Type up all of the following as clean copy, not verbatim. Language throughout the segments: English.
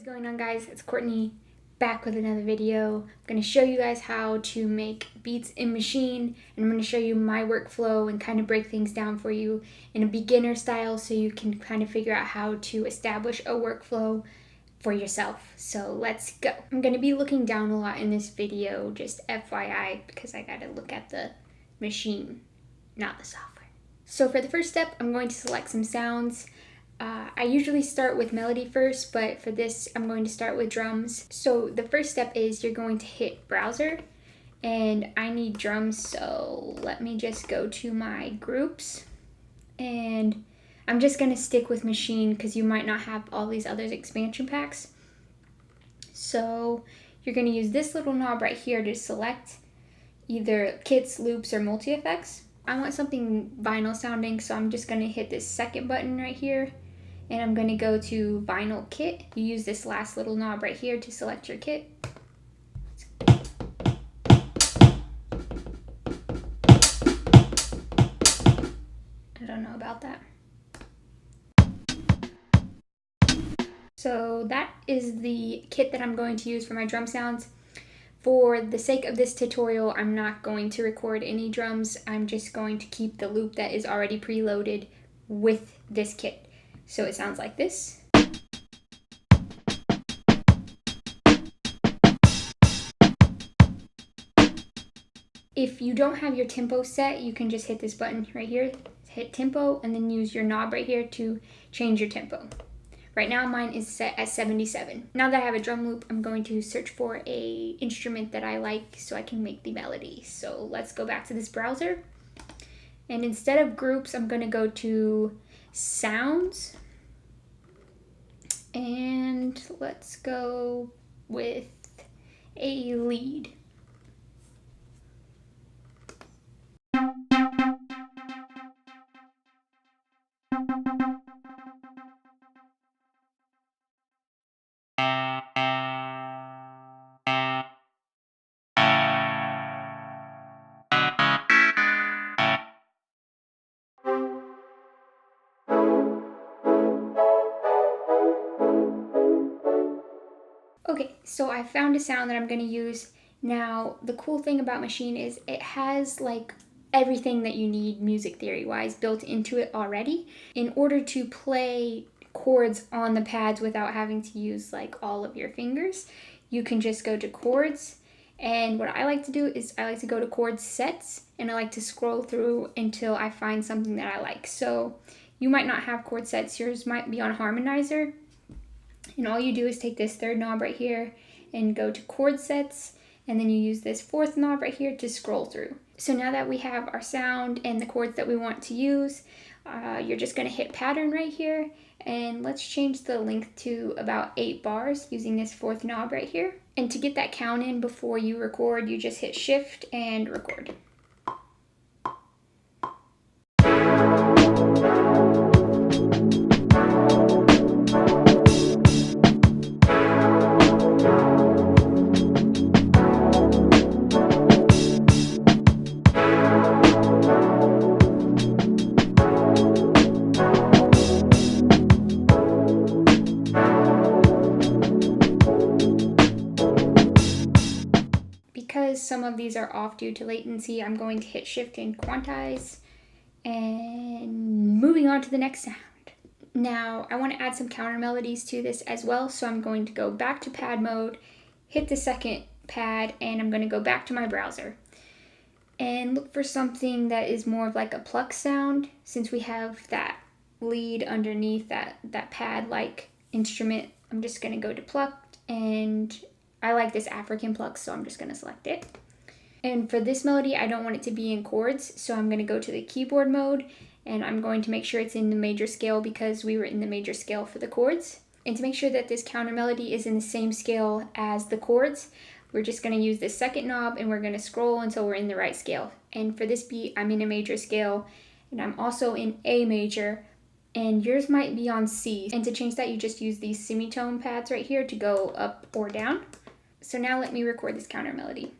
What is going on, guys? It's Courtney back with another video. I'm going to show you guys how to make beats in Maschine, and I'm going to show you my workflow and kind of break things down for you in a beginner style so you can kind of figure out how to establish a workflow for yourself. So let's go. I'm going to be looking down a lot in this video, just FYI, because I got to look at the machine, not the software. So for the first step, I'm going to select some sounds. I usually start with melody first, but for this, I'm going to start with drums. So the first step is you're going to hit browser, and I need drums, so let me just go to my groups, and I'm just going to stick with Maschine because you might not have all these other expansion packs. So you're going to use this little knob right here to select either kits, loops, or multi-effects. I want something vinyl sounding, so I'm just going to hit this second button right here. And I'm going to go to Vinyl Kit. You use this last little knob right here to select your kit. I don't know about that. So that is the kit that I'm going to use for my drum sounds. For the sake of this tutorial, I'm not going to record any drums. I'm just going to keep the loop that is already preloaded with this kit. So it sounds like this. If you don't have your tempo set, you can just hit this button right here, hit tempo, and then use your knob right here to change your tempo. Right now mine is set at 77. Now that I have a drum loop, I'm going to search for an instrument that I like so I can make the melody. So let's go back to this browser. And instead of groups, I'm going to go to sounds. And let's go with a lead. Okay, so I found a sound that I'm going to use. Now, the cool thing about Maschine is it has like everything that you need music theory wise built into it already. In order to play chords on the pads without having to use like all of your fingers, you can just go to chords. And what I like to do is I like to go to chord sets, and I like to scroll through until I find something that I like. So you might not have chord sets, yours might be on harmonizer. And all you do is take this third knob right here and go to chord sets, and then you use this fourth knob right here to scroll through. So now that we have our sound and the chords that we want to use, you're just going to hit pattern right here, and let's change the length to about 8 bars using this fourth knob right here. And to get that count in before you record, you just hit shift and record. Because some of these are off due to latency, I'm going to hit shift and quantize, and moving on to the next sound. Now I want to add some counter melodies to this as well, so I'm going to go back to pad mode, hit the second pad, and I'm going to go back to my browser and look for something that is more of like a pluck sound, since we have that lead underneath that pad like instrument. I'm just going to go to plucked, and I like this African pluck, so I'm just going to select it. And for this melody, I don't want it to be in chords, so I'm going to go to the keyboard mode, and I'm going to make sure it's in the major scale because we were in the major scale for the chords. And to make sure that this counter melody is in the same scale as the chords, we're just going to use this second knob, and we're going to scroll until we're in the right scale. And for this beat, I'm in a major scale, and I'm also in A major, and yours might be on C. And to change that, you just use these semitone pads right here to go up or down. So now let me record this counter melody.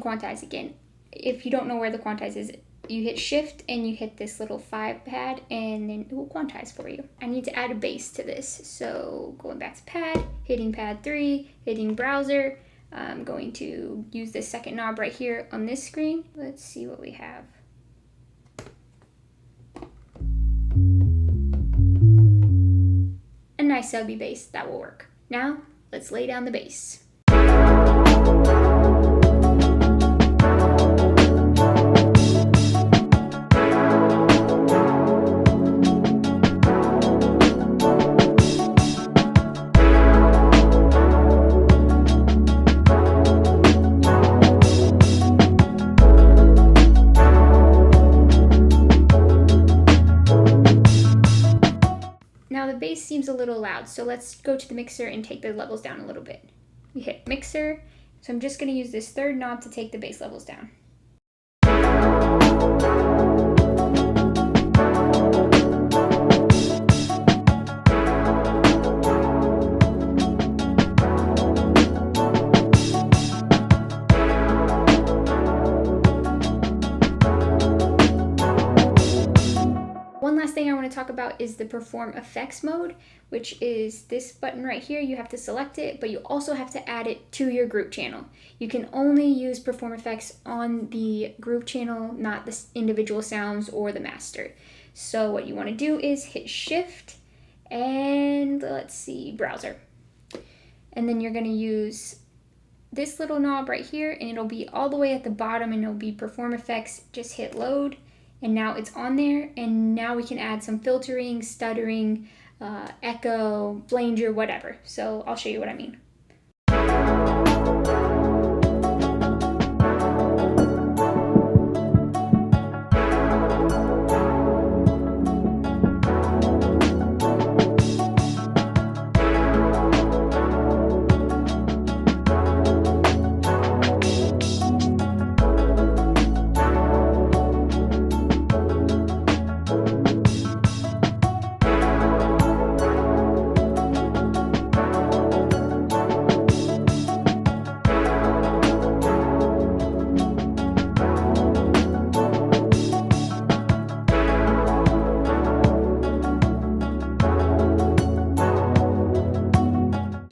quantize again. If you don't know where the quantize is, you hit shift and you hit this little 5 pad and then it will quantize for you. I need to add a bass to this. So going back to pad, hitting pad 3, hitting browser. I'm going to use this second knob right here on this screen. Let's see what we have. A nice subby bass, that will work. Now, let's lay down the bass. Now the bass seems a little loud, so let's go to the mixer and take the levels down a little bit. We hit mixer, so I'm just going to use this third knob to take the bass levels down. One last thing I want to talk about is the perform effects mode, which is this button right here. You have to select it, but you also have to add it to your group channel. You can only use perform effects on the group channel, not the individual sounds or the master. So what you want to do is hit shift and let's see, browser. And then you're going to use this little knob right here and it'll be all the way at the bottom and it'll be perform effects. Just hit load. And now it's on there, and now we can add some filtering, stuttering, echo, flanger, whatever. So I'll show you what I mean.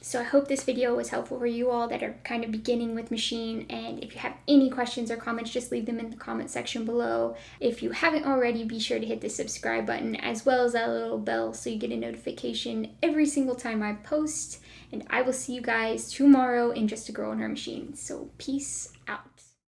So I hope this video was helpful for you all that are kind of beginning with Maschine, and if you have any questions or comments, just leave them in the comment section below. If you haven't already, be sure to hit the subscribe button as well as that little bell so you get a notification every single time I post, and I will see you guys tomorrow in Just a Girl and Her Machine. So peace out.